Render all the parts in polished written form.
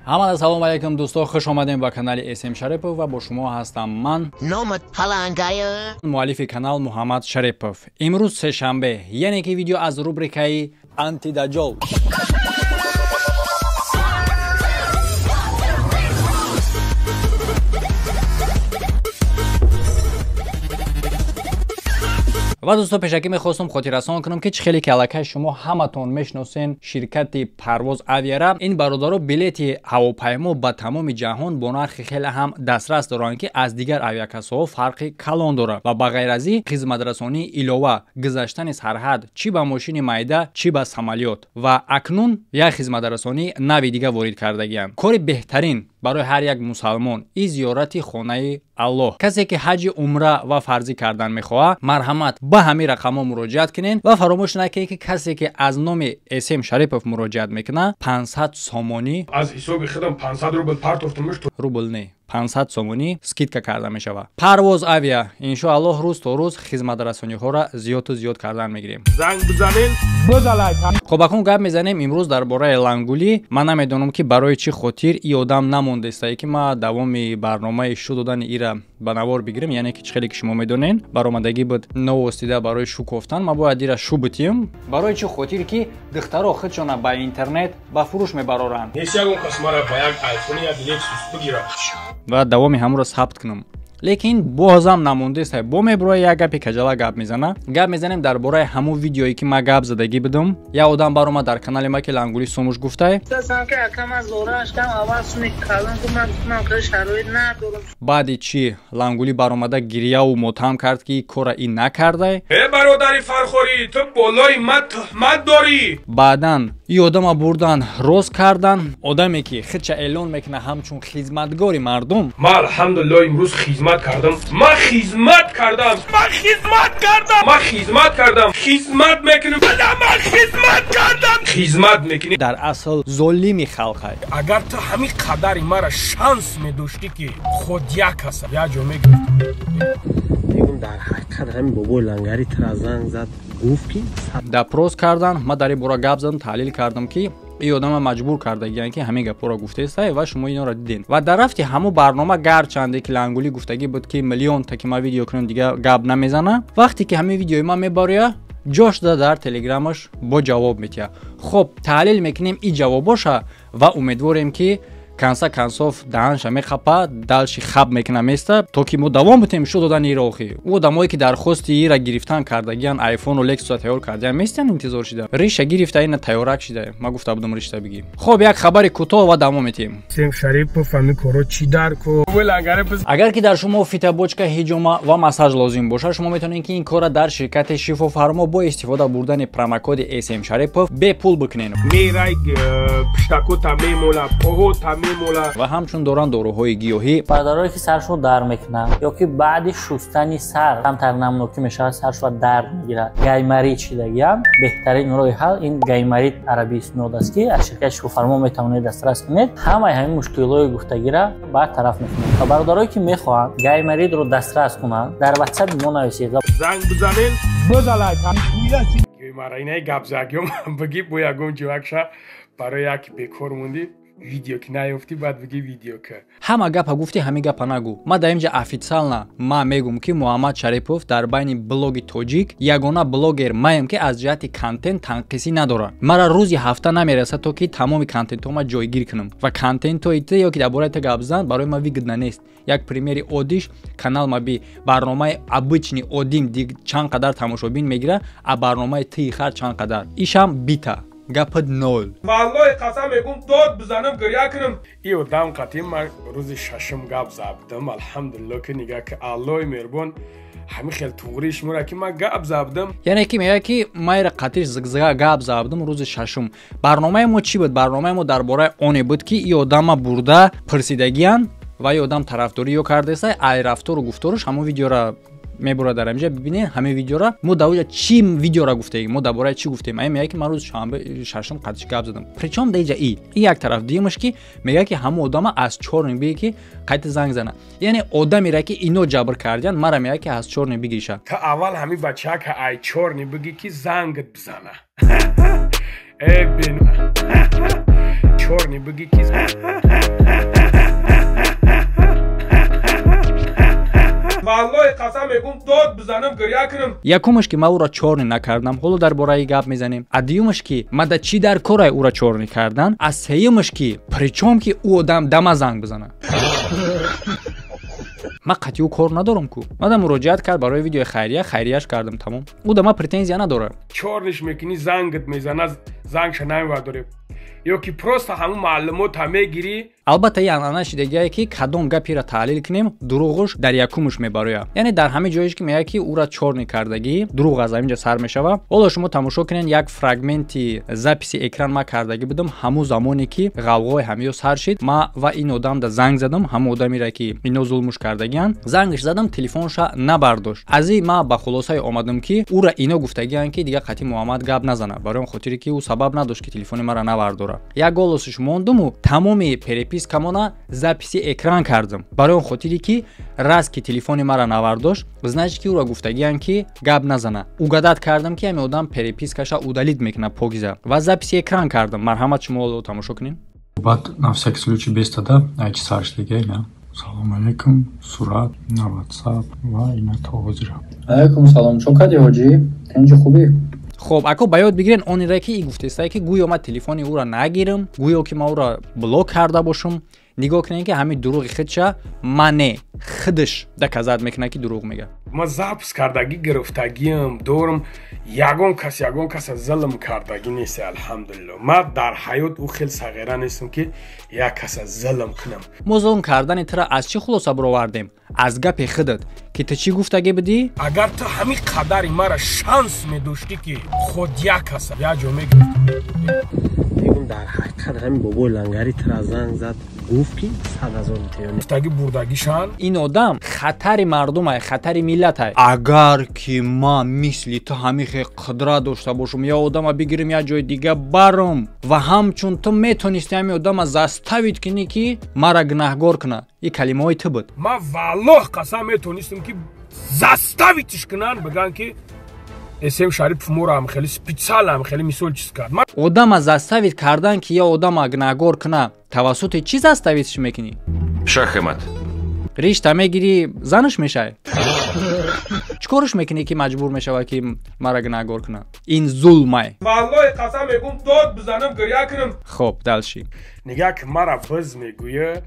ҳамада салом алайкум дӯсто, хуш омадем ба канали SM Шарипов ва бо шумо ҳастам ман муаллифи канал Муҳаммад Шарипов. Имрӯз сешанбе, яъне ки видео аз рубрикаи Антидаҷол. ва дӯсто, пешакӣ мехостам хотиррасон кунам ки чӣ хеле ки аллакай шумо ҳаматон мешиносен ширкати Парвоз Авиара. Ин бародаро билети ҳавопаймо ба тамоми ҷаҳон бо нархи хеле ҳам дастрас доранд ки аз дигар авиакасоҳо фарқи калон дорад ва ба ғайр аз ин хизматрасонии илова, гузаштани сарҳад чӣ ба мошини майда, чӣ ба самолёт ва акнун як хизматрасонии нави дига ворид кардагианд. Кори беҳтарин барои ҳар як мусалмон ин зиёрати хонаи Аллоҳ. Касе ки ҳаҷи умра ва фарзӣ кардан мехоҳад, марҳамат ба ҳамин рақамҳо муроҷиат кунед ва фаромӯш накунед ки касе ки аз номи SM Шарипов муроҷиат мекунад 500 сомонӣ аз ҳисоби худам 500 рубл партофтум мешуд. Рубл не, 500 сомонӣ скидка карда мешавад. Парвоз Авиа иншоаллоҳ рӯз то рӯз хизматрасониҳоро зиёду зиёд кардан мегирем. Занг бизанен, бизалай. Хоб акун гап мезанем имрӯз дар бораи лангулӣ. Ман намедонам ки барои чӣ хотир ин одам намондааст ки ма давоми барномаи шу додани ира ба навор бигирем, яъне ки чӣ хеле ки шумо медонен баромадагӣ буд новостида барои шу кофтан, ма бояд ира шу битем. Барои чӣ хотир ки духтаро худшона ба интернет ба фурӯш мебароранд. Нест ягон кас мара ба як айфон як Lexus бигирад ва давоми ҳамро сабт кунам. Лекин бозам намондааст. Бо мебурои як гапи каҷала гап мезана. Гап мезанем дар бораи ҳамун видеое ки ма гап задагӣ будам. Як одам баромад дар канали ма ки лангули сомуш гуфтае. Баъди чӣ лангули баромада гирьяву мотам кард ки кора ин накарда. Бародари фархори, ту болои ман тухмат дорӣ. Баъдан ин одама бурдан рост кардан. Одаме ки худша эълон мекуна ҳамчун хизматгори мардум. Ма алҳамдулиллоҳ имрӯз хизмат кардам. Ма хизмат кардам. Ма хизмат кардам. Ма хизмат кардам. Хизмат мекунам. Ма хизмат кардам. Хизмат мекунӣ. Дар асл золими халқай. Агар ту ҳамин қадари мара шанс медоштӣ ки худ як ҳаст, як ҷо мегирифтӣ. дар ҳақиқат ҳамин бобои лангари тразанг зад гуфт ки дапрос кардан. Ма дар ин бора гап задам, таҳлил кардам ки ин одама маҷбур кардагиан ки ҳамин гапҳоро гуфтааст ва шумо инро диден. Ва дар рафти ҳамун барнома гарчанде ки лангули гуфтагӣ буд ки миллион та ки ма видео кунам дига гап намезана. Вақте ки ҳамин видеои ма мебароя ҷош дада дар телеграмаш бо ҷавоб метия. Хоб таҳлил мекунем ин ҷавобоша ва умедворем ки канса кансоф даҳанша мехапа, далши хаб мекуна места, то ки мо давом битем шо додани ира охи. У одамое ки дар хости ира гирифтан кардагиан айфону Lexus тайёр кардагиан местиан интизор шида. Риша гирифта ина тайёрак шида. Ма гуфта будам риша бигирем. Хоб як хабари кӯтоҳ ва давом метем. SM Шарипов ҳамин коро чӣ дар ко? Агар ки дар шумо фитабочка, ҳиҷома ва массаж лозим боша, шумо метавонед ки ин кора дар ширкати Шифофармо бо истифода бурдани промокоди SM Шарипов бепул бикунед. Мерай пиштакота мемола, поҳота мемола ва ҳамчун доранд доруҳои гиёҳӣ. Бародарое ки саршо дард мекунанд ё ки баъди шустани сар камтар намнокӣ мешавад, саршо дард мегирад, гаймарид шидагиам, беҳтарин роҳи ҳал ин гаймарид арабӣ исмиёд аст ки аз ширкати Шифофармо метавонед дастрас кунед. ҳамаи ҳамин мушкилои гуфтагира бартараф мекунед. Ва бародарое ки мехоҳанд гаймаридро дастрас кунанд, дар WhatsApp мо нависед. Занг бизанен, бизалай. Марайнаи гапзагиём биги бо ягон ҷувакша барои як бекор монди. Видео ки наёфти баъд биги видео ка. Ҳама гапа гуфти, ҳамин гапа нагӯ. Ма дар инҷа официална ма мегӯм ки Муҳаммад Шарипов дар байни блоги тоҷик ягона блогер маем ки аз ҷиҳати контент танқисӣ надорад. Мара рӯзи ҳафта намерасад то ки тамоми контентҳома ҷойгир кунам. Ва контентҳои те ё ки дар бораи те гап зан барои ма вигидна нест. Як примери оддиш канал ма би барномаи обычни оддим диг чанд қадар тамошобин мегира, а барномаи ти хар чанд қадар. Ишам бита. Гапад нол. Валлоҳи қасам мегӯм дод бизанам гирья кунам. Ин одам қатъи ман рӯзи шашум гап забдам. Алҳамдулиллоҳ ки нига ки Аллоҳи меҳрубон ҳамин хел туғри шумора ки ман гап забдам. Яъне ки мега ки майра қатъи зигзага гап забдам рӯзи шашум. Барномаи мо чӣ буд? Барномаи мо дар бораи оне буд ки ин одама бурда пирсидагиан ва ин одам тарафдорӣ ё кардааст, ай рафтору гуфторуш ҳамон видеора мебура дар инҷа бибинед. Ҳамин видеора мо дар оҷа чӣ видеора гуфтаем, мо дар бораи чӣ гуфтем. Ай мега ки ман рӯзи шанбе шашум қатъи гап задам. Причём дар инҷа ин як тараф дуюмаш ки мега ки ҳамон одама аз чор небиге ки қайти занг зана. Яъне одамера ки ино ҷабр кардиян мара мега ки аз чор небигиша. Та аввал ҳамин бачака ай чор небиги ки зангт бизана. بین چورنی بگی کیز والله قسم میگم داد بزنم گریه کنم. یکمش که ما او را چورنی نکردم، حالا درباره گپ میزنیم. ادیومش که ما دا چی در کارای او را چورنی کردن، از سیمش که پریچوم که او آدم دم زنگ بزنه. ما قطعی کار ندارم کو. ما دا مراجعت کرد برای ویدیو خیریهش کردم تمام. او دا ما پرتنزیا نداره. چورنش میکنی زنگت میزنه زنگش نمیورداره. یا که پروست همون معلومات همه گیری. البته یه انانش دیگه که کدوم گپی را تحلیل کنیم دروغش در یکمش میبره. یعنی در همه جایش که میگه که او را چورنی کردگی دروغ از اینجا سر میشوه. حالا شما تماشا کنین یک فرگمنتی زاپیسی اکران ما کردگی بدم همون زمانی که غوغای همیو سر شد ما و این آدم دا زنگ زدم همون آدمی را که اینو ظلمش کردگیان زنگش زدم تلفنش نبرداشت. از این ما با خلاصه اومدم که او را اینو گفتگیان که دیگه قطعی محمد گپ نزنه برای اون خاطری که او سبب نداشت که تلفن ما را نبرداره. یک گلوسش موندم و تمام پریپیس کامونا زاپیسی اکران کردم برای اون خاطری که راز که تلفن ما را نبرداشت значит که او را گفتگیان که گپ نزنه. угадать کردم که همین آدم پریپیس کشا удалить میکنه پوگزا و زاپیسی اکران کردم. مرحمت شما رو تماشا کنین. بعد на всякий случай без тогда эти сарштеги, да. Салом алейкум, сурат на WhatsApp ва ина тавозира. алейкум салом. чокади ҳоҷӣ? тенҷи хубӣ? خب اکو باید بگیرین اون را که ای گفته است که گویا ما تلفن او را نگیرم، گویا که ما او را بلاک کرده باشم. نگاه کنین که همین دروغ خودشه منه خودش دکازات میکنه که دروغ میگه. ما زاپس کردگی گرفتگیم دورم یگون کس ظلم کردگی نیست الحمدلله. ما در حیات او خیلی صغیره نیستم که یک کس ظلم کنم. ما ظلم کردن ترا از چی خلاصه برآوردیم؟ از گپ خودت که تو چی گفتگی بدی؟ اگر تو همین قدری مرا شانس میداشتی که خود یک کس یا جو میگفت در حقیقت همین بابای لنگری تر زنگ زد گفت که 100,000 میلیون استگی بردگیشان این آدم خطر مردم های خطر ملت های. اگر که ما مثل تو همیشه قدرت داشته باشم یا آدم بگیریم یا جای دیگه برم و همچون تو میتونستی همین آدم زستوید کنی که مرا گناهگار کنه. این کلمه های تو بود. ما والله قسم میتونستم که زستویدش کنن بگن که اسم شریف مورا هم خیلی سپیڅال هم خیلی مثال چیز کرد. آدم از زستوید کردن که یا آدم گناهگار کنه توسط چی زستویدش میکنی؟ شاخمت ریشت میگیری زنش میشه. چیکارش میکنی که مجبور میشه که مرا گناهگار کنه؟ این ظلمه. والله قسم میگم داد بزنم گریه کنم. خب دلشی نگاه که مرا بز میگویه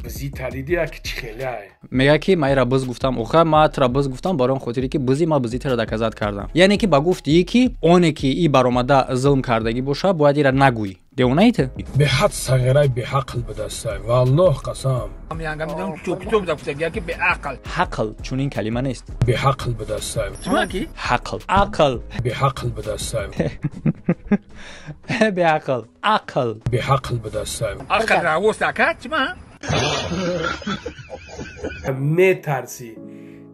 بزی تریدی که چی خیلی های میگه که من را بز گفتم اوخه ما ترا بز گفتم برای خاطری که بزی ما بزی تر دکازات کردم. یعنی که با گفتی که اونی که ای برآمده ظلم کردگی باشه باید را نگویی. دیونه ایت به حد صغیره به عقل بدسته والله قسم به عقل حقل چون این کلمه نیست. به عقل بدسته حقل عقل به عقل بدسته به عقل عقل به عقل بدسته عقل را وساکت ما میترسی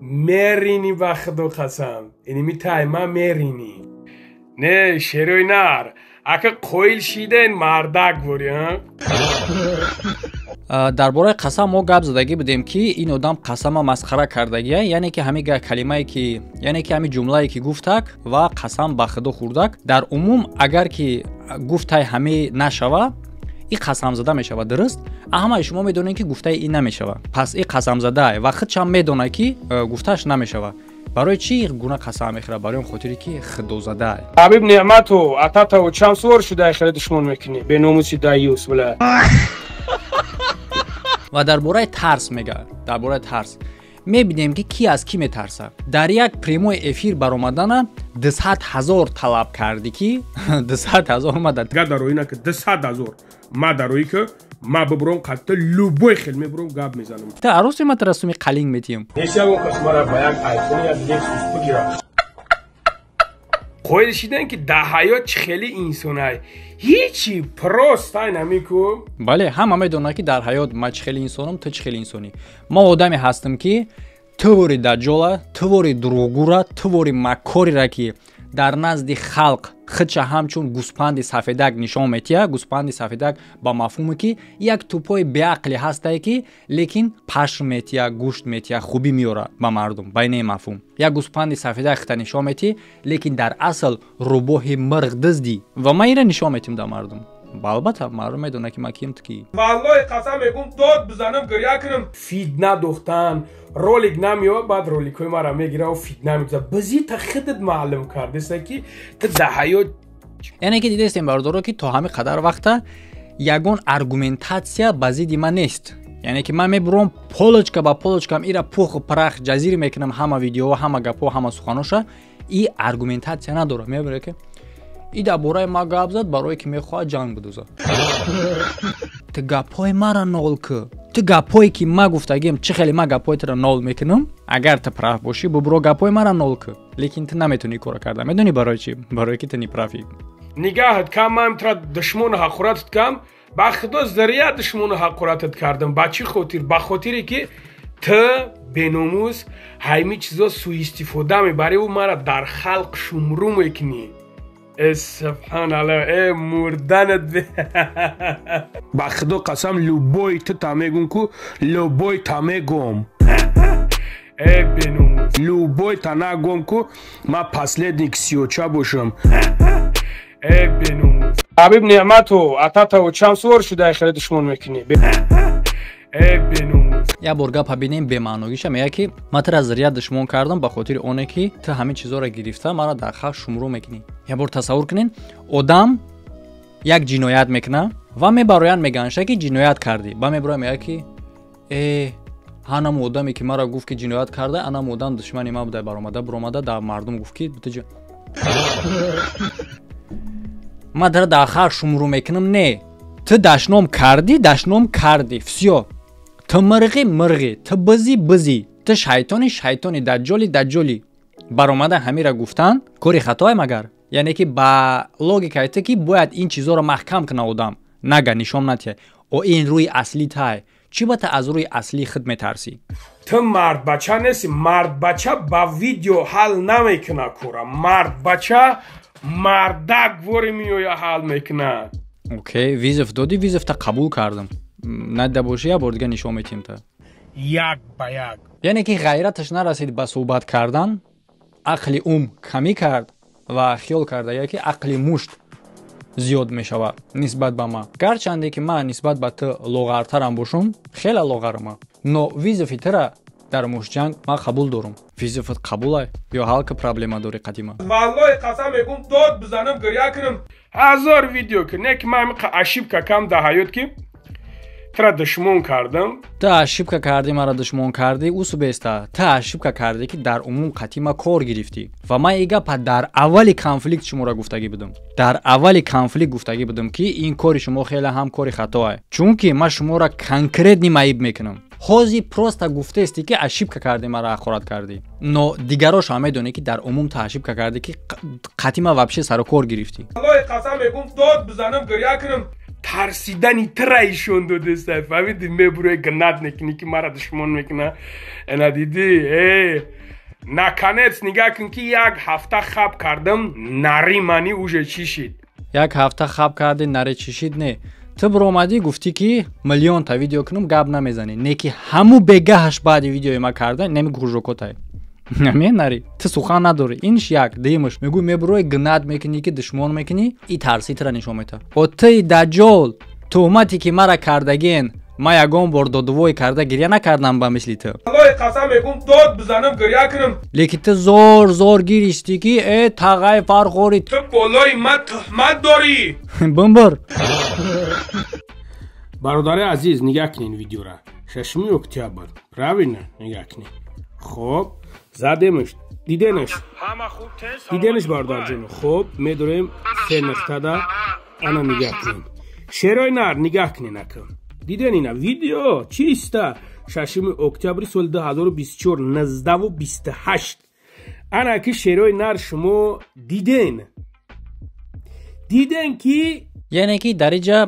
میرینی و خدا قسم اینی میتای ما میرینی نه شیروی نر اگه قویل شیدن مردک بوری درباره قسم ما گپ زدگی بدیم که این آدم قسم مسخره کردگیه. یعنی که همین کلمه‌ای که یعنی که همین جمله‌ای که گفتک و قسم به خدا خوردک در عموم اگر که گفته همه نشوه این قسم زده میشوه. درست؟ اما شما میدونین که گفته این نمیشوه. پس این قسم زده و خودش هم میدونه که گفتهش نمیشوه. برای چی گونه قسم میخوره؟ برای اون خاطری که خدا زده. حبیب نعمتو عطاتو چند سور شده خیلی دشمن میکنی به ناموسی دایوس بله. و درباره ترس میگه. درباره ترس میبینیم که کی از کی میترسه. در یک پریمو افیر برآمدن 200,000 طلب کردی که 200,000 اومد. گدارو اینا که 200,000 ما دارویی که ما ببرم قطع لوبوی خیلی میبرم گاب میزنم. تا عروسی ما ترسومی قلینگ میتیم. نیشه اون کسمارا با یک آیفون یا لکسوس بگیرم. قویل شیدن که در حیات خیلی انسانه هیچی پروستای نمیکو. بله همه میدونه که در حیات ما خیلی انسانم تو خیلی انسانی. ما آدمی هستم که توری دجاله توری دروغگوره توری مکاری را که дар назди халқ худша ҳамчун гӯспанди сафедак нишон метиҳад. Гӯспанди сафедак ба мафҳуме ки як тӯпои беақле ҳастае ки лекин пашм метиҳад, гӯшт метиҳад, хубӣ меёрад ба мардум. Ба ин мафҳум як гӯспанди сафедак хита нишон метиҳ, лекин дар асл рӯбоҳи мирғ диздӣ ва ма инро нишон метиҳм дар мардум. албатта мардум медонад ки ма кимт ки валлоҳи қасам мегӯм дод бизанам гирья кунам фитна духтан ролик намеёд баъд роликҳои маро мегира ва фитна мекузад бази та худат маълум кардеса ки та да ҳаёт яъне ки дидестем бардоро ки то ҳами қадар вақта ягон аргументатсия ба зидди ман нест. яъне ки ман мебурам полочка ба полочкам ира пуху парах ҷазир мекунам ҳама видеоҳо, ҳама гапҳо, ҳама суханоша и аргументатсия надорад. мебуре ки и дар бораи ма гап зад барое ки мехоҳад ҷанг бидӯзад. ту гапҳои мара нол ки ту гапҳое ки ма гуфтагим чӣ хеле ма гапҳоятро нол мекунам, агар ту прав бошӣ бубуро гапҳои мара нол ки лекин ту наметунӣ кора карда. медонӣ барои чӣ? барое ки ту неправӣ. нигаҳат кам ман тра душмону ҳақоратат кам ба худо зария душмону ҳақоратат кардам. ба чӣ хотир? ба хотире ки ту беномус ҳайми чизо суистифода мебарӣ ва мара дар халқ шумру мекунӣ. Subhanallah, мурданат ба худо қасам любой ту та мегум ку любой та мегум беномус любой та нагум ку ма последний ксиоча бошам беномус ҳабиб неъмату ататаву чанд суор шуда хеле душмон мекунӣ беномус. як бор гапа бинем бемаъногиша меяд ки ман тра зария душмон кардам ба хотири оне ки ту ҳамин чизоро гирифта мара дар халқ шумру мекунӣ. як бор тасаввур кунед одам як ҷиноят мекуна ва мебароянд меганаша ки ҷиноят кардӣ. ба мебарояд меяд ки ҳанаму одаме ки мара гуфт ки ҷиноят карда анаму одам душмани ман буда буромада дар мардум гуфт ки ман дара дар халқ шумру мекунам. не ту дашном кардӣ всё. ту мирғӣ, ту бизӣ, ту шайтони, даҷҷоли. баромада ҳамира гуфтан кори хатое магар? яъне ки ба логикаи ту ки бояд ин чизоро маҳкам куна одам. нага нишон натиҳай. ин рӯи аслӣ тай. чӣ ба ту аз рӯи аслии худ метарсӣ? ту мардбача нести. мардбача ба видео ҳал намекуна кора. мардбача мардак вори меоя ҳал мекуна. окей, визов додӣ, визов та қабул кардам. надида бошӣ як бор дига нишон метиҳем та. як ба як. яъне ки ғайраташ нарасид ба суҳбат кардан, ақли камӣ кард ва хиёл карда ки ақли мушт зиёд мешавад нисбат ба ман. гарчанде ки ман нисбат ба ту лоғартарам бошам, хеле лоғарам, но визофи тура дар мушҷанг ман қабул дорам. визофат қабулай ё ҳалка проблема дори қадима. валлоҳи қасам мегӯм дод бизанам гирья кунам ҳазор видео ки не ки ман ашибка кам да ҳаёт ки тра душмон кардам. ту ашибка кардӣ, мара душмон кардӣ, усубеста. ту ашибка кардӣ ки дар умум қатима кор гирифтӣ ва ман и гапа дар аввали конфликт шуморо гуфтагӣ будам. дар аввали конфликт гуфтагӣ будам ки ин кори шумо хеле ҳам кори хатое, чунки ман шуморо конкретни маиб мекунам. ҳозир просто гуфтести ки ашибка кардӣ, мара ҳақорат кардӣ, но дигарош ҳам медонӣ ки дар умум ту ашибка кардӣ ки қатима вабше сару кор гирифтӣ. аллоҳи қасам мегӯм дод бизанам гирья кунам тарсидани тра ишон додеста. фаҳмиди мебуре гнат мекунӣ ки мара душмон мекуна. ана дидӣ наконец нигаҳ кун ки як ҳафта хаб кардам нари мани уже чӣ шид. як ҳафта хаб кардӣ нари чӣ шид? не ту буромадӣ гуфтӣ ки миллионта видео кунам гап намезанӣ. не ки ҳаму бегаҳаш баъди видеои ма карда неми гужокотай менари ту сухан надорӣ. инш як димаш мегӯй мебурои гнат мекунӣ ки душмон мекунӣ и тарси тра нишон мета. отаи даҷол тӯҳмате ки мара кардагин ма ягон бор додувой карда гирья накардам ба мисли ту. аллоҳи қасам мегӯм дод бизанам гирья кунам лекин ту зор гиристӣ ки тағай фархори ту болои ман тӯҳмат дорӣ. бимбир. бародари азиз нигаҳ кунед видеора 6 октябр правильно нигаҳ кунед. хоб задемаш диденаш бародарҷон. хоб медорем се нуқтада ана нигаҳ кунем. шерои нар нигаҳ кунед акам. диден ина видео чиста 6 октябри соли 2024 19:28 ана ки шерои нар шумо диден ки яъне ки дар инҷа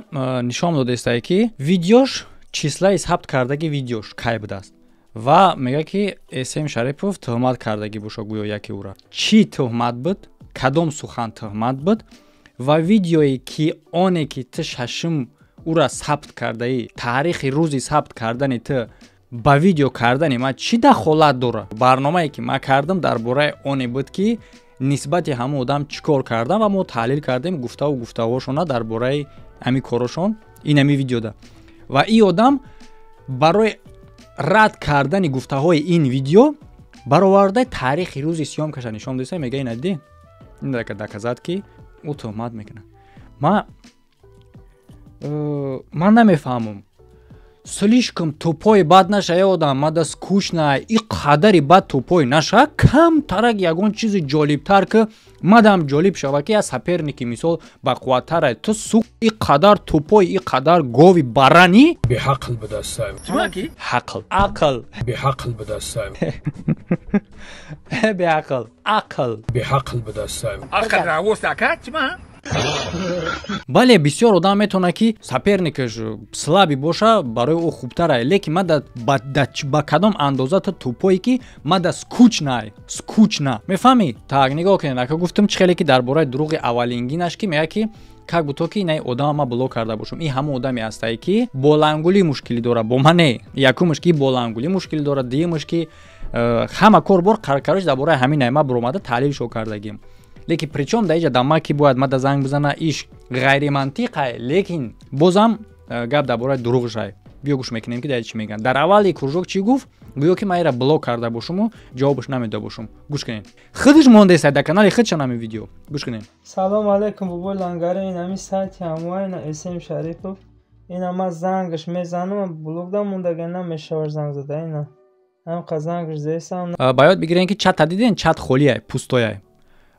нишон додестае ки видеош числаи сабт кардаги видеош кай будааст ва мега ки SM Шарипов тӯҳмат кардаги боша гӯё яке ура. чӣ тӯҳмат буд? кадом сухан тухмат буд ва видеое ки оне ки ту шашм ура сабт кардаӣ, таърихи рӯзи сабт кардани ту ба видео кардани ман чӣ дахолат дора? Барномае ки ман кардам дар бораи оне буд ки нисбати ҳама одам чӣ кор кардам ва мо таҳлил кардем гуфтаву гуфтаҳошона дар бораи ҳамин корошон ин ҳамин видеода. Ва ин одам барои рад кардани гуфтаҳои ин видео баровардаи таърихи рӯзи сиёмкаша нишон диса мега ина дидӣ? Ин доказад ки ӯ тӯҳмат мекунад. Ман намефаҳмам. Слишком тупой бад наша е одам, мада скучна, и қадари бад тупой наша, кам тарак ягон чизи ҷолибтар ки мадам ҷолиб шава ки аз саперники мисол ба қувваттаре ту сук и қадар тупой, и қадар гови барани беҳақл бидастам. ҳақл ақл беҳақл бидастам. беақл ақл беҳақл бидастам. Ақл равостака чима? бале бисёр одам метавонад ки саперникаш слаби боша барои ӯ хубтарае, лекин мада ба кадом андоза ту тупое ки мада скучна мефаҳмӣ? Так нигоҳ кунед, ака гуфтам чӣ хеле ки дар бораи дурӯғи аввалингинаш ки мега ки как будто ки ин одама ма блок карда бошам. Ин ҳамон одаме ҳастае ки бо лангулӣ мушкилӣ дора, бо ман не. Якумаш ки бо лангулӣ мушкилӣ дора, дуюмаш ки ҳама кор бор каркараш дар бораи ҳамин ма биромада таҳлилшо кардагим. Лекин причем да иҷа дама ки бояд мада занг бизана иш ғайримантиқае, лекин бозам гап дар бораи дурӯғшае. биё гӯш мекунем ки дар чӣ мегӯянд. Дар аввали кружок чӣ гуфт? Гӯё ки ман инра блок карда бошуму ҷавобаш намеда бошум. Гӯш кунед. Худаш мондеса дар канали худшан ҳамин видео. Гӯш кунед. Салом алейкум бобои лангари ин ҳамин сайти ҳамоина Эсем Шарипов. Ин ҳама зангаш мезанам блокда мондаga намешавад занг зада ина. Ҳам қазангаш зесам. Ба ёд бигирен ки чат диден, чат холияй, пустояй.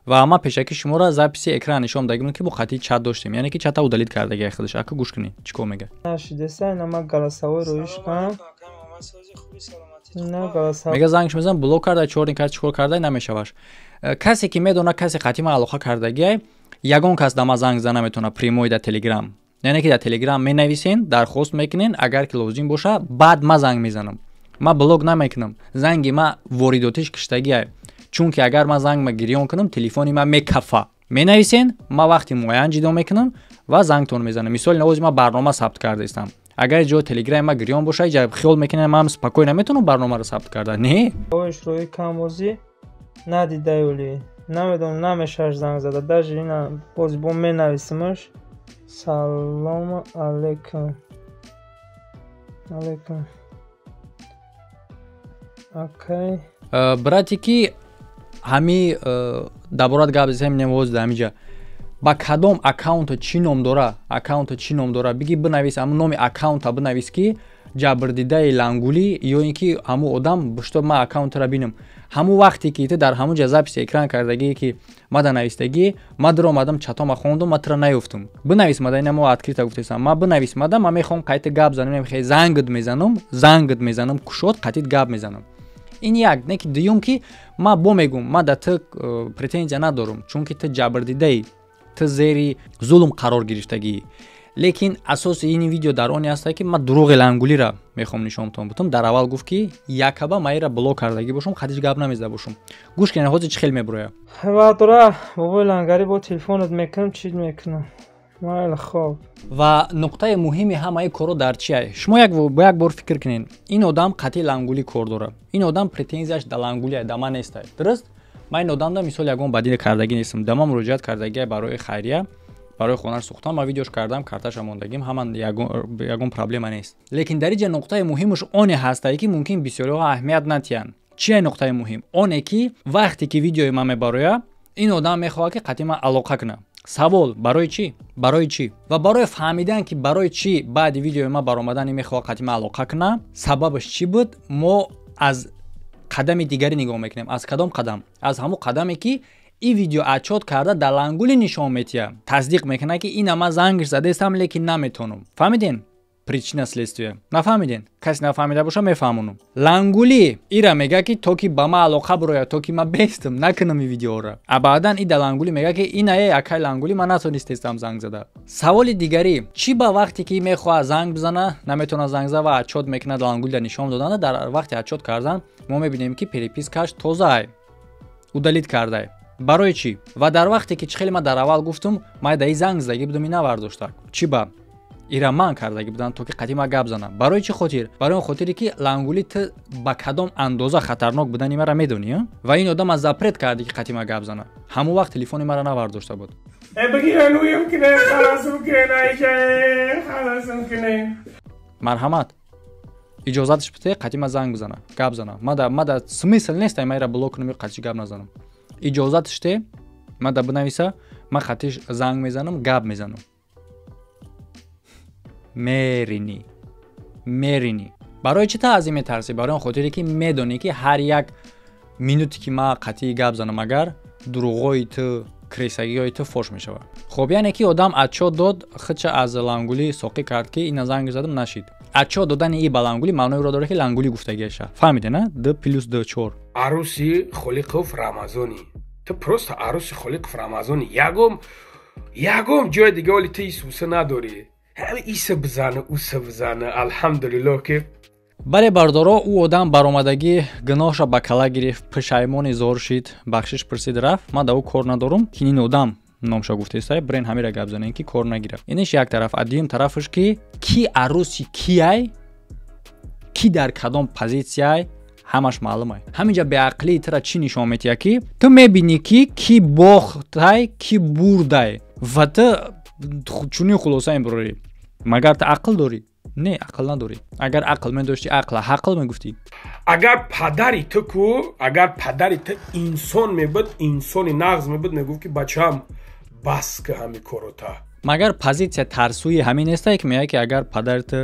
ва ама пешаки шуморо записи экран нишон дагим ки бо хати чат доштем, яъне ки чата удалит кардаги худаш. Ака гӯш кунед чӣ кор мега. Нашидеса ина ма галасавой рӯиш кам. На галасав. Мега зангш мезан блок карда, чорин кард, чӣ кор карда намешаваш. Касе ки медона касе хати ма алоқа кардагиай, ягон кас дама занг зана метавона прямой дар Telegram. Яъне ки дар Telegram менависен, дархост мекунен, агар ки лозим боша, баъд ма занг мезанам. Ма блок намекунам. Занги ма воридотиш киштагиай. Чунки агар ман занг ма гирён кунам, телефони ма мекафа. Менависен, ма вақти муайян ҷидо мекунам ва зангтон мезанам. Мисоли навози ма барнома сабт кардаистам. Агар ҷои Telegram ма гирён боша, иҷа хиёл мекунам ман спокойно метавонам барномаро сабт карда. Не. Оиш рӯи камози надидаёли. Намедонам намешаш занг зада. Даже ина боз бо менависимаш. Салом алейкум. Алейкум. Окей. Брати ки ҳами даборат гап зесем невоз дамиҷа ба кадом аккаунто чӣ ном дора биги бинавис ҳамун номи аккаунта бинавис ки ҷабрдидаи лангулӣ ё ин ки ҳамун одам бушто ма аккаунтара бинам ҳамун вақте ки ту дар ҳамун ҷа записи экран кардагӣ ки ма да навистагӣ ма дро омадам чатома хондум ма тура наёфтум бинавис мада ина мо открита гуфтесам ма бинавис мада ма мехоҳам қайта гап занам хе зангд мезанам кушод қатит гап мезанам. Ин як не ки дуюм ки ма бо мегум ма да ту претензия надорум чунки ту ҷабрдидаи ту зери зулм қарор гирифтагӣ. Лекин асоси ин видео дар оне аст ки ма дурӯғи лангулира мехоҳам нишонтон бутам. Дар аввал гуфт ки якаба ма ира блок кардагӣ бошам, қатиш гап намезда бошам. Гӯш кунед ҳозир чӣ хел мебуроя? Ва дура бобои лангари бо телефонот мекунам чӣ мекунам. Майли хоб. Ва нуқтаи муҳими ҳамаи коро дар чие? Шумо як бор фикр кунед. Ин одам қатъи лангулӣ кор дора. Ин одам претензияш да лангулия да ман нестад. Дуруст? Ман ин одамда мисол ягон бадил кардагӣ нестам. Да ман муроҷиат кардагӣ барои хайрия, барои хонаш сӯхтам, ма видеош кардам, карташа мондагим, ҳаман ягон проблема нест. Лекин дар инҷа нуқтаи муҳимаш оне ҳастае ки мумкин бисёриҳо аҳамият натиҳанд. Чие нуқтаи муҳим? Оне ки вақте ки видеои ман мебароя, ин одам мехоҳад ки қатъи ман алоқа кунад. Савол барои чӣ? Барои чӣ? Ва барои фаҳмидан ки барои чӣ баъди видеои ма баромадан мехоҳад қатъи ман алоқа кунад, сабабаш чӣ буд? Мо аз қадами дигаре нигоҳ мекунем. Аз кадом қадам? Аз ҳамун қадаме ки ин видео отчёт карда дар лангулӣ нишон метиҳад. Тасдиқ мекунад ки ина ман зангш задаистам, лекин наметонам. Фаҳмиден? Причина следствия. Нафаҳмиден? Касе нафаҳмида боша мефаҳмонам. Лангулӣ ира мега ки то ки ба ман алоқа бирояд, то ки ман бестам накунам ин видеоро. А баъдан ин да лангулӣ мега ки ина акай лангулӣ ман натонистестам занг зада. Саволи дигарӣ, чӣ ба вақте ки мехоҳад занг бизана, наметавонад занг зада ва отчёт мекунад лангулӣ нишон доданда, дар вақти отчёт кардан мо мебинем ки перепискаш тоза удалит карда. барои чӣ? Ва дар вақте ки чӣ хеле ман дар аввал гуфтум ман даи занг задаги будам и навардошта. Чӣ ба ира ман кардаги будам то ки қати ман гап занам. Барои чӣ хотир? Барои он хотире ки лангули ту ба кадом андоза хатарнок будани мара медонӣ? Ва ин одам аз запрет карди ки қати ман гап зана. Ҳамон вақт телефони мара навардошта буд. марҳамат иҷозатш бите қати ман занг бизана гап зана. мада смисл нест ман ира блок кунам қати гап назанам. иҷозатш те мада бинависа ман қатиш занг мезанам гап мезанам. мерини барои чӣ та аз ин метарсӣ? Барои он хотире ки медонӣ ки ҳар як минуте ки ман қатии гап занам агар дуруғои ту кресагиҳои ту фош мешавад. Хоб яъне ки одам отчёт дод хича аз лангули соқӣ кард ки ина занг задам нашид. Отчёт додани и ба лангули маънои ро дорад ки лангули гуфтагиаша. Фаҳмиде на? 2+2 4. Аруси Холиқов Рамазони. Ту просто аруси Холиқов Рамазони. Ягом ҷои дига оли ту исуса надорӣ. ҳами иса бизана уса бизана. Алҳамдулиллоҳ ки бале бардоро ӯ одам баромадагӣ гуноҳша ба кала гирифт, пушаймони зор шид, бахшиш пурсид рафт. Ман да ӯ кор надорум ки ин одам номша гуфтесай брен ҳамира гап занем ки кор нагирад. Иниш як тараф, адиюм тарафаш ки аруси кияй, ки дар кадом позитсияй ҳамаш маълумай. Ҳаминҷа беақлии тура чӣ нишон метиҳад ки ту мебинӣ ки бохтай, ки бурдай ва ту чунин хулоса мебарорӣ. Магар ту ақл дорӣ? Не, ақл надорӣ. Агар ақл медошти ақла ҳақл мегуфтӣ. Агар падари ту ку, агар падари ту инсон мебуд, инсони нағз мебуд, мегуфт ки бачаам бас ки ҳами корота. Магар позитсия тарсуи ҳамин нестай ки меяд ки агар падари ту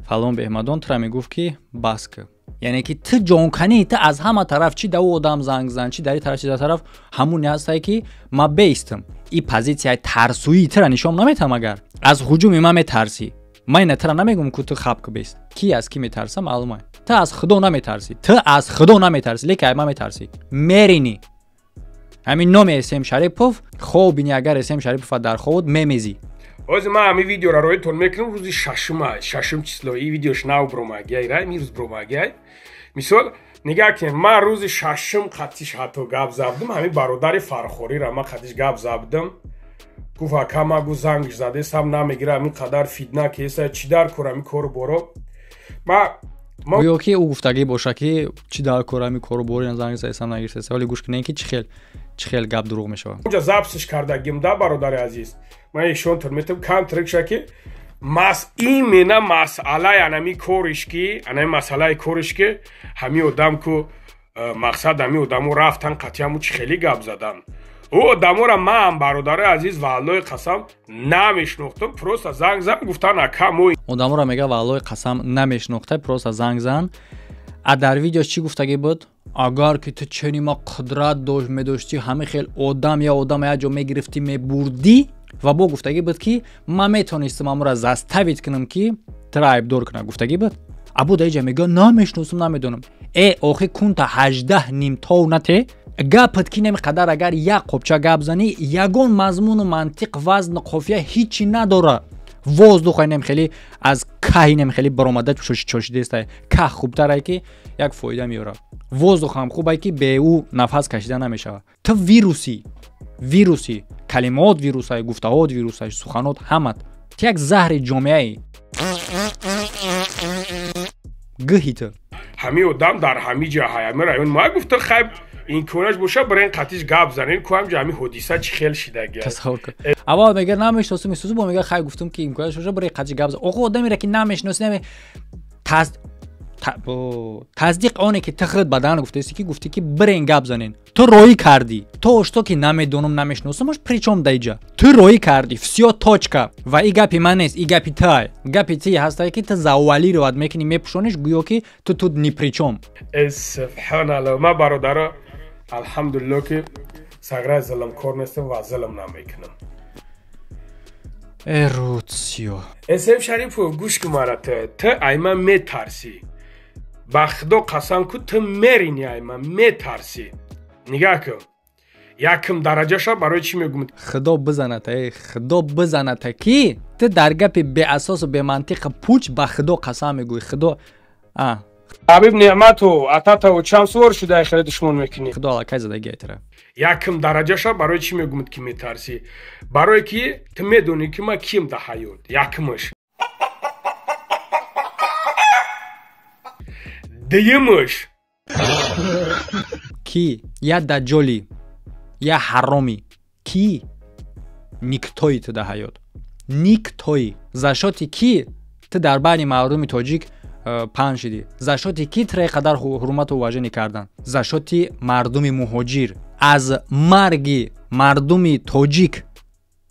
фалон беҳмадон тура мегуфт ки бас ки. Яъне ки ту ҷонканӣ ту аз ҳама тараф чи да ӯ одам занг зан, чи дар ин тараф чи дар тараф ҳамун ҳастай ки ман беистам. И позитсияи тарсуи тура нишон наметам. Агар аз ҳуҷуми ман метарсӣ, ман ина тура намегум ки ту хаб ки бест. Ки аз ки метарса маълумай. Ту аз худо наметарсӣ. Ту аз худо наметарсӣ, лекин ай ман метарсӣ. Меринӣ. ҳамин номи Эсем Шарипов, хоб бини агар Эсем Шарипов дар хобуд мемезӣ. Ҳозир ман ҳамин видеоро роитон мекунам рӯзи шашум число. И видеош нав бромагиай, ра мирӯз бромагиай. Мисол нигоҳ кунед, ман рӯзи шашум қатиш ҳатто гап забдам, ҳамин бародари Фархорира ман қатиш гап забдам. Гуфт ака магу зангш задесам намегира, ҳамин қадар фитна кеса чӣ дар кор ҳамин кору боро. гӯё ки ӯ гуфтагӣ боша ки чӣ дар кор ҳамин кору боро занг задесам нагирсеса, вале гӯш кунед ки чӣ хел гап дурӯғ мешавад. Онҷа запсиш кардагим да бародари азиз. Ман ишонтон метам кам трекша ки имена масъалаи анами кориш ки анами масъалаи кориш ки ҳамин одам ку мақсад ҳамин одамо рафтан қатъи ҳаму чӣ хели гап задан. ӯ одаморо ман бародари азиз валлои қасам намешнохтам, просто занг зан гуфтан ака мо одаморо мега валлои қасам намешнохта, просто занг зан. А дар видеош чӣ гуфтагӣ буд? Агар ки ту ченима қудрат медоштӣ ҳамин хел одам я ҷо мегирифтӣ мебурдӣ. Ва бо гуфтагӣ буд ки ман метонистам амура заставит кунам ки тура айбдор кунам. Гуфтагӣ буд. Абу даиҷа мега намешносам, намедонам. Охи кунта 18 нимтонате гапат ки намеқадар агар як қопча гап зани ягон мазмуну мантиқ вазн қофия ҳичи надора. воздухай намхели аз каҳи намхели баромада чошидестай. Каҳ хубтарай ки як фоида меёрад. воздух ҳам хубай ки бе ӯ нафас кашида намешавад. Ту вируси калимот вирусай, гуфтаҳот вирусай, суханот ҳамат. Ту як заҳри ҷомеаи. гӯҳи ту. ҳамин одам дар ҳамин ҷо ҳамин район ма гуфта хайб ин конаш боша барои қатиш гап занем ку ҳамҷо ҳамин ҳодиса чӣ хел шидаги тасаввур кун. аввал мегар намешносам исӯзу бо мегар хай гуфтам ки имконаш боша барои қатиш гап зан. оғо одамеро ки намешноси таздиқ оне ки ту худ бадан гуфтаси ки гуфти ки бирен гап занен. Ту роӣ кардӣ. То ошто ки намедонам намешносам ош причом даиҷа. Ту роӣ кардӣ. Всё точка. Ва и гапи ман нест, и гапи тай. Гапи ти ҳастай ки ту заввали роад мекунӣ мепӯшониш гӯё ки ту ни причом. Субҳаналлоҳ. Ман бародаро алҳамдулиллоҳ ки саграи зулмкор нестам ва зулм намекунам. Эрутсиё. Эсем Шарипов гӯш ки мара ту айма метарсӣ. Ба худо қасам ку ту мерини айма метарсӣ. Нигоҳ кун. Якм дараҷаша барои чӣ мегум? Худо бизаната ки ту дар гапи беасосу бемантиқ пуч ба худо қасам мегӯӣ. حبیب نعمت و عطا و چند سوار شده خیلی دشمن میکنی خدا الکای زدگی ایتره یکم درجه شا برای چی میگمت که میترسی برای که تو میدونی که ما کیم ده حیات یکمش دیمش کی یا دجالی یا حرامی کی نیکتوی تو ده حیات نیکتوی زشاتی کی تو در بین مردم تاجیک پنج شدی زشاتی کی تره قدر حرمت و واژه کردن زشاتی مردم مهاجر از مرگ مردم تاجیک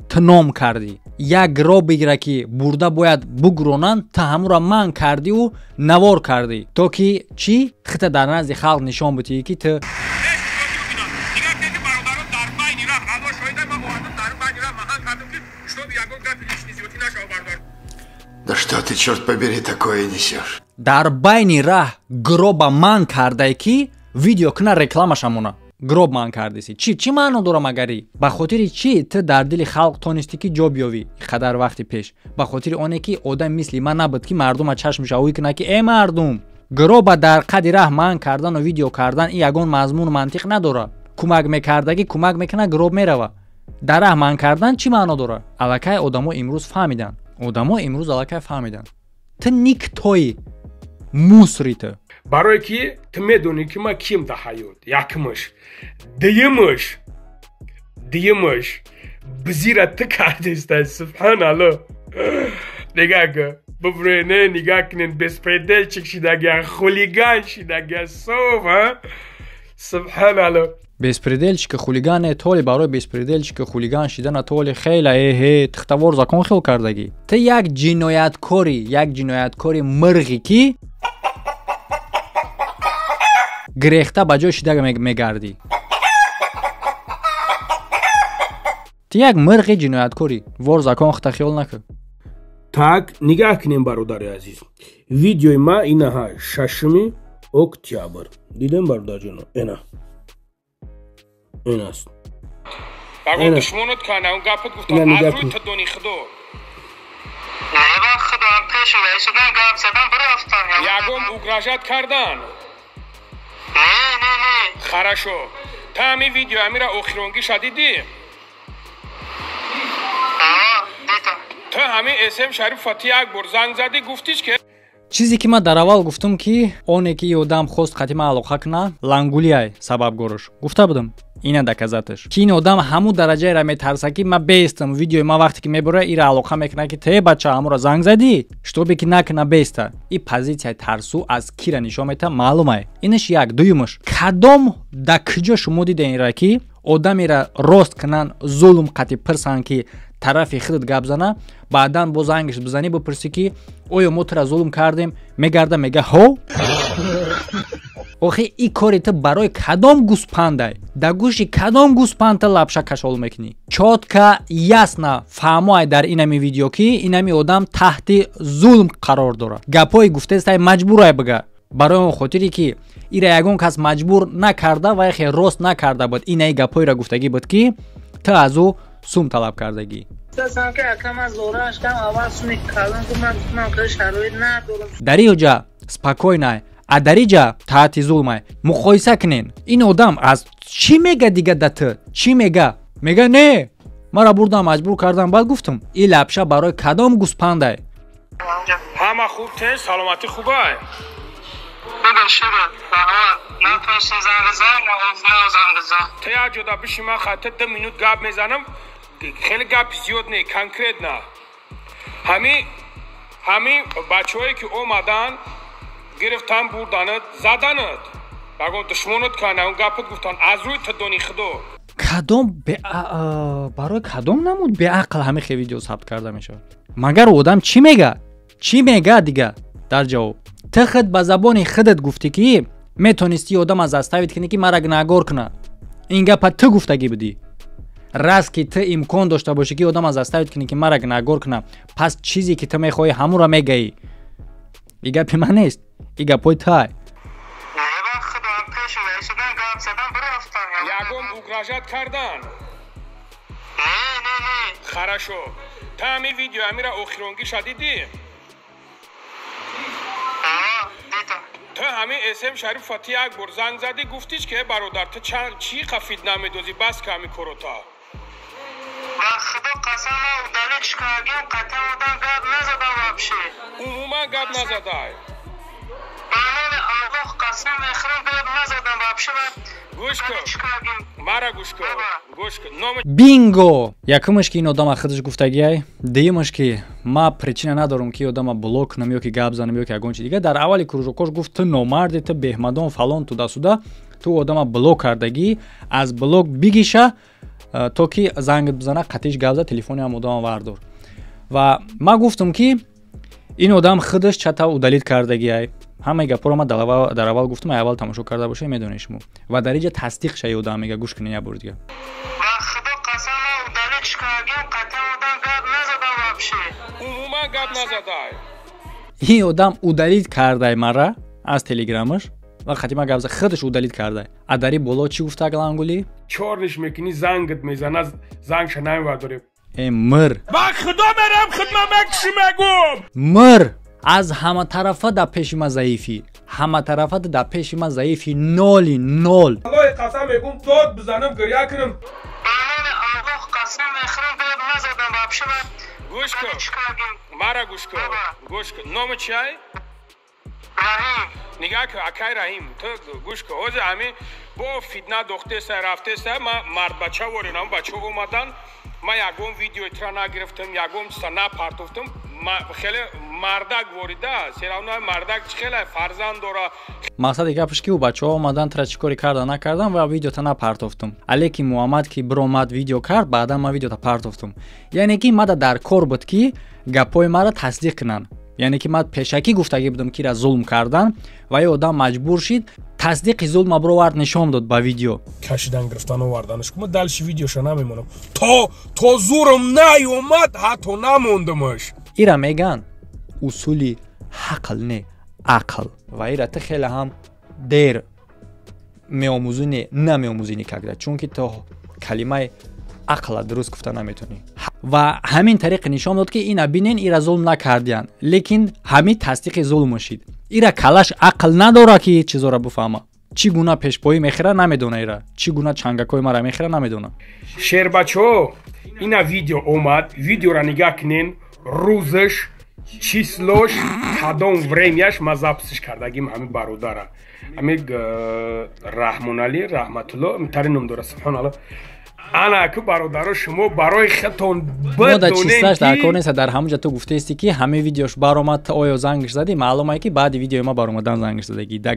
تنام کردی یک را بگیره که برده باید بگرونن تا همون را من کردی و نوار کردی تا که چی خط در نزد خلق نشان بدی که تو Да что ты, черт побери, такое несешь? در بین راه گروب من کرده که ویدیو کنه رکلامشمونه گروب من کرده سی چی معنی داره مگری به خاطر چی تو در دل خلق تونستی که جا بیاوی خدر وقتی پیش به خاطر آنه که آدم مثل من نبود که مردم چشم شوی کنه که ای مردم گروب در قد راه من کردن و ویدیو کردن این یگان مضمون منطق نداره کمک میکردگی کمک میکنه گروب میروه در راه من کردن چی معنی داره الکای آدما امروز فهمیدن الکای فهمیدن تو نیکتوی موسریته برای که تو میدونی که ما کیم ده حیات یکمش دیمش بزیره تو کرده است سبحان الله نگاه که ببرینه نگاه کنین بسپریدل چکشیدگی خولیگان شیدگی صوف سبحان الله بسپریدلچ که خولیگان تولی برای بسپریدلچ که خولیگان شدن تولی خیلی تختوار زکان خیل کردگی تو یک جنایتکاری مرغی که گریخته بجای شده میگردی تو یک مرغ جنایتکاری وار زکان خیل خیال نکن так نگاه کنیم برادر عزیز ویدیوی ما اینه ها 6 اکتبر دیدم برادر جانو این است بگو دشمنت کنه اون گپت گفتم از روی تو دونی خدو خدا پیش ویسودن گپ زدن برفتن یگم اوگراجت کردن نه خرشو تا همی ویدیو همی را اخیرونگی شدیدی تو همی اسم شریف فاتی یک بر زنگ زدی گفتیش که چیزی که من در اول گفتم که اونه که آدم خواست خاتمه علاقه کنه لنگولیای سبب گورش گفته بودم اینه دکزاتش که این آدم همون درجه را میترسه که من بیستم ویدیو ما وقتی که میبره ایره علاقه میکنه که ته بچه همون را زنگ زدی شتوبی که نکنه بیسته این پوزیسیای ترسو از کی را نشون میده معلومه اینش یک دویمش کدام دکجا شما دیده این را که آدمی را راست کنن ظلم قطعی پرسن که طرفی خودت گپ زنه بعداً با زنگش بزنی بپرسی که اویا ما تو را ظلم کردیم میگرده میگه هو آخه این کاری تو برای کدام گوسپنده در گوشی کدام گوسپند تو لبشه کشال میکنی چاد که یسنا فهمای در اینمی ویدیو که اینمی آدم تحت ظلم قرار داره گپای گفته است مجبوره بگه برای اون خاطری که ایره یگون کس مجبور نکرده و خیلی راست نکرده بود اینه گپای را گفتگی بود که تو از او سوم طلب کردگی در اینجا спокойно а در اینجا تحت ظلمه مقایسه کنین این آدم از چی میگه دیگه دته چی میگه نه مرا بردم مجبور کردم بعد گفتم این لبشه برای کدام گوسپنده همه خوب ته سلامتی خوبه تا یا جدا بشی من خاطر 2 minut گپ میزنم خیلی گپ زیاد نه کنکریت نه همین بچه‌هایی که اومدن گرفتن بردنت زدنت بگم دشمنت کنه اون گپت گفتن از روی تو دونی خدو کدام برای کدام نمود به عقل همه خیلی ویدیو ثبت کرده میشه مگر آدم چی میگه دیگه در جواب تو خود به زبان خودت گفتی که میتونستی آدم از دستاوید کنی که مرا گناهگار کنه این گپ تو گفتگی بدی راست که تو امکان داشته باشی که آدم از دستاوید کنی که مرا گناهگار کنه پس چیزی که تو میخوای همون را میگی این گپ من نیست این گپای تای یگم اوگراجت کردن خرشو تا همی ویدیو همی را اخیرونگی شدیدی تو همین اسم شریف فاتی یک بار زنگ زدی گفتیش که برادر تو چی خفید نمیدوزی بس که همین کروتا با خدا قسم داره چکارگیم قطعا بودم گرد نزدم وابشه عموما گرد نزده بانان آقا قسم اخرام گرد نزدم وابشه گوش کن مرا گوش کن نام бинго якумаш ки ин одам аз худаш гуфтагиай дуюмаш ки ма причина надорам ки одама блок кунам ё ки гап занам ё ки ягон чи дигар дар аввали кружокош гуфт ту номарди ту беҳмадон фалон туда ту одама блок кардагӣ аз блок бигиша то ки зангт бизана қатиш гап зад телефони ҳам одама вардор ва ма гуфтам ки ин одам худаш чата удалит кардагиай ҳамаи гапҳоро ман дар аввал гуфтам аввал тамошо карда бошед медонед шумо ва дар инҷа тасдиқ шаи одам мега гӯш кунед як бор дигар ба худо қасам удалит чикаргем қатъан одам гап назадам вобше умуман гап назада ин одам удалит кардай мара аз телеграмаш ва хатима гап зад худаш удалит кардай адари боло чӣ гуфта галангули чорниш мекунӣ зангт мезана зангша намевардорем мир ба худо мерам хидмат киши мегум мир аз ҳама тарафа дар пеши ман заифӣ ҳама тарафа дар пеши ман заифӣ ноли нол аллоҳи қасам мегум дод бизанам гирья кунам банони аллоҳ қасам мехӯрам гап назадам вобше гӯш кун мара гӯш кун номи чиай раҳим нигоҳ кун акай раҳим ту гӯш кун ҳозир ҳамин бо фитна дохтесай рафтесай ман мардбача воринам бача омадан ман ягон видеои тра нагирифтам ягон чиза напартофтам хеле мардак ворида серавно мардак хеле фарзанд дора мақсади гапш ки бачаҳо омадан тра чӣ кори карда накардам ва видеота напартофтам алеки муҳаммад ки биромад видео кард баъдан ман видеота партофтам яъне ки мада дар кор буд ки гапҳои мара тасдиқ кунанд яъне ки ман пешакӣ гуфтагӣ будам ки ира зулм кардан ва ин одам маҷбур шид тасдиқи зулма бировард нишон дод ба видео кашидан гирифтан оварданаш ма далши видеоша намемонам то зурам наёмад ҳатто намондамаш ира меган усули ҳақл не ақл ва ира ту хеле ҳам дер меомӯзӣ не намеомӯзӣ никарда чунки то калимаи ақла дуруст гуфта наметонӣ ва ҳамин тариқи нишон дод ки ина бинен ира зулм накардиянд лекин ҳамин тасдиқи зулмашид ира калаш ақл надора ки чизора буфаҳма чӣ гуна пешпоӣ мехӯра намедона ира чӣ гуна чангакҳои мара мехӯра намедона шербачаҳо ина видео омад видеора нигоҳ кунен рӯзаш числош кадом времяш ма записиш кардагим ҳамин бародара ҳамин раҳмонали раҳматулло тари ном дора субҳаналло ана ку бародаро шумо барои хатон мода числаш дар кор неста дар ҳамон ҷа ту гуфтаисти ки ҳамин видеош баромад оё зангш задӣ маълумае ки баъди видеои ма баромадан зангш задагӣ дар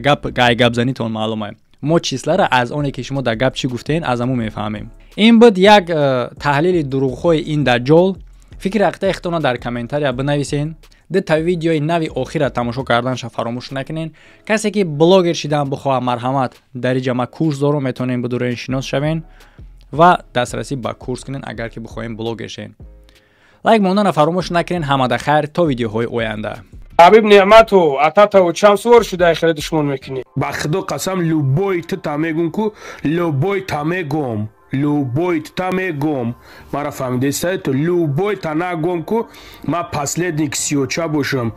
гапзанитон маълумае мо числара аз оне ки шумо дар гап чӣ гуфтаен аз аму мефаҳмем ин буд як таҳлили дурӯғҳои ин даҷҷол фикри ҳақиқатии худтонро дар комментария бинависен дита видеои нави охира тамошо карданша фаромӯш накунен касе ки блогер шидан бихоҳа марҳамат дар инҷа ма курс дорум метавонен бидурен шинос шавен ва дастрасӣ ба курс кунен агар ки бихоҳем блогер шавен лайк мондана фаромӯш накунен ҳамада хайр то видеоҳои оянда ҳабиб неъмату ататаву чанд свор шуда хеле душмон мекунӣ ба худо қасам любой тута мегум ку любой та мегум любой та мегум мара фаҳмидесай то любой та нагум ку ма последник сиёча бошам